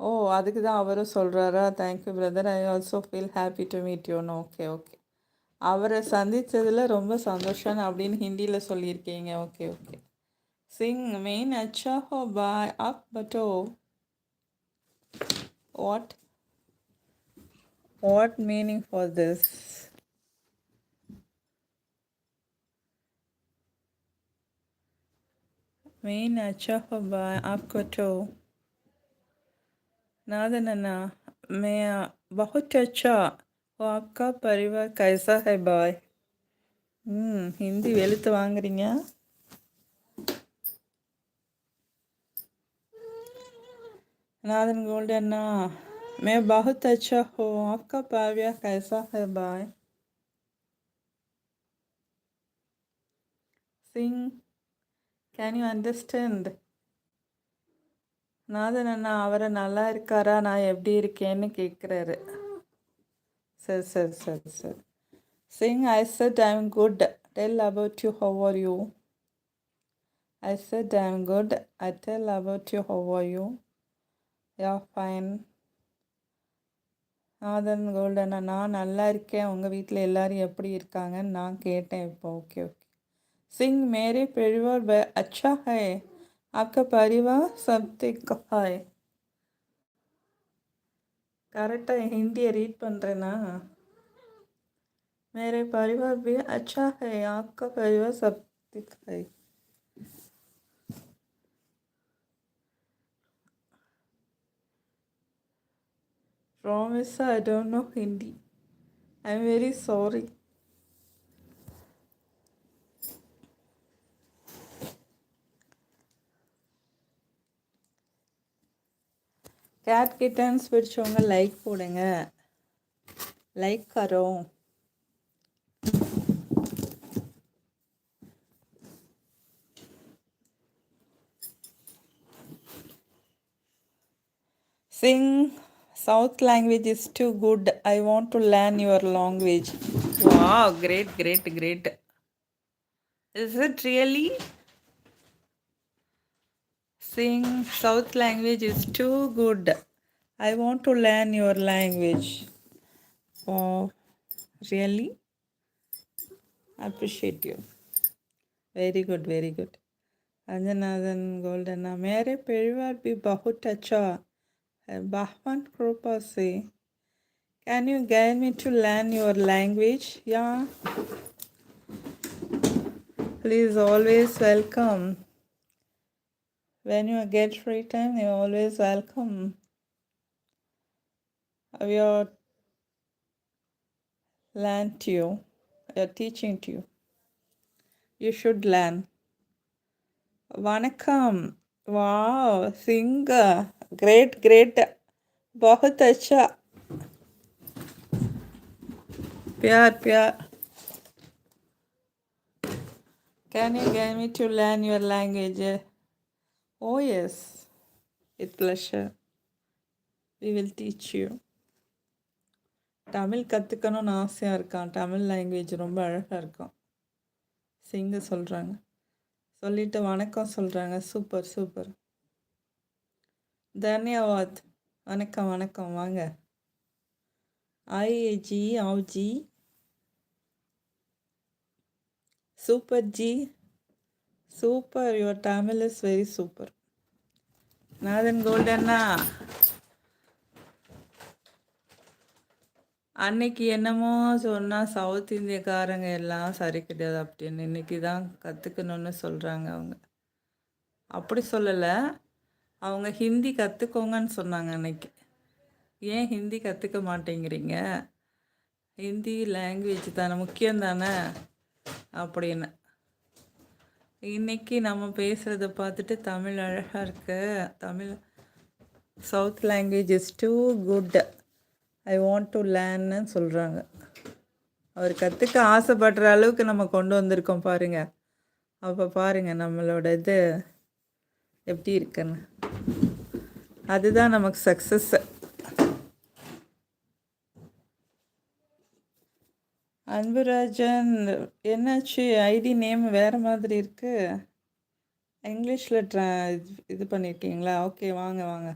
ஓ! அதுக்கு தான் அவரும் சொல்றாரா? Thank you brother. I also feel happy to meet யூன்னு. ஓகே, ஓகே. அவர சந்திச்சதுல ரொம்ப சந்தோஷம் அப்படின்னு ஹிந்தியில சொல்லியிருக்கீங்க. Okay, okay. சிங் மெயின் அச்சா ஹோ பாய் அப் பட்டோ. What what meaning for this? மெயின் அச்சா ஹோ பாய் அப் பட்டோ. नादन अन्ना मैं बहुत अच्छा वो आपका परिवार कैसा है बाय. हिंदी வெளுத்து வாங்குறீங்க. नादन गोल्ड अन्ना मैं बहुत अच्छा हूँ आपका परिवार कैसा है बाय. Singh can you understand? Nathan அண்ணா அவரை நல்லா இருக்காரா நான் எப்படி இருக்கேன்னு கேட்குறாரு. சரி சரி சரி சரி. சிங் ஐ set I am good. Tell about you how are you? I said I'm good. I tell about you. How are you? Yeah, fine. Nathan golden நான் நல்லா இருக்கேன். உங்கள் வீட்டில் எல்லாரும் எப்படி இருக்காங்கன்னு நான் கேட்டேன் இப்போ. Okay okay. सिंह मेरे परिवार अच्छा है आपका परिवार सब ठीक है. கரெக்டாக ஹிந்தியை ரீட் பண்ணுறேன்னா मेरे परिवार भी अच्छा है आपका परिवार सब ठीक है. Promise I don't know Hindi. I'm very sorry. Cat kittens பிடிச்சவங்க லைக் போடுங்க. லைக் கரோ. Sing South language is too good. I want to learn your language. Wow, great, great, great. Is it really? Sing South language is too good. I want to learn your language. Wow, really? Appreciate you. Very good, very good. अंजनादन Golden मेरे परिवार भी बहुत अच्छा है बहवन कृपा से. Can you guide me to learn your language? Yeah. Please always welcome. When you get free time, you're always welcome. We are learn to you. We are teaching to you. You should learn. Vanakkam. Wow, singer. Great, great. बहुत अच्छा. प्यार प्यार. Can you guide me to learn your language? Oh yes, with pleasure. We will teach you. Tamil கற்றுக்கணும்னு ஆசையாக இருக்கான். Tamil language ரொம்ப அழகாக இருக்கும். சிங்க சொல்கிறாங்க. சொல்லிட்டு வணக்கம் சொல்கிறாங்க. Super super. தன்யவாத். வணக்கம் வணக்கம் வாங்க. ஐஏஜி ஆவ்ஜி. சூப்பர் ஜி. Super. Your Tamil is very super. Nathan கோல்டன்னா அன்னைக்கு என்னமோ சொன்னால் சவுத் இந்தியக்காரங்க எல்லாம் சரி கிடையாது அப்படின்னு இன்னைக்கு தான் கற்றுக்கணுன்னு சொல்கிறாங்க அவங்க. அப்படி சொல்லலை, அவங்க ஹிந்தி கற்றுக்கோங்கன்னு சொன்னாங்க அன்னைக்கு. ஏன் ஹிந்தி கற்றுக்க மாட்டேங்கிறீங்க? ஹிந்தி லாங்குவேஜ் தானே முக்கியம் தானே அப்படின்னு. இன்னைக்கு நம்ம பேசுகிறத பார்த்துட்டு தமிழ் அழகாக இருக்கு. Tamil south language is too good. I want to லேர்ன்னு சொல்கிறாங்க. அவர் கற்றுக்க ஆசைப்படுற அளவுக்கு நம்ம கொண்டு வந்திருக்கோம் பாருங்கள். அப்போ பாருங்கள் நம்மளோட இது எப்படி இருக்குன்னு. அதுதான் நமக்கு சக்ஸஸ். அன்புராஜன் என்னாச்சு? ஐடி நேம் வேறு மாதிரி இருக்குது. இங்கிலீஷில் இது பண்ணியிருக்கீங்களா? ஓகே வாங்க வாங்க.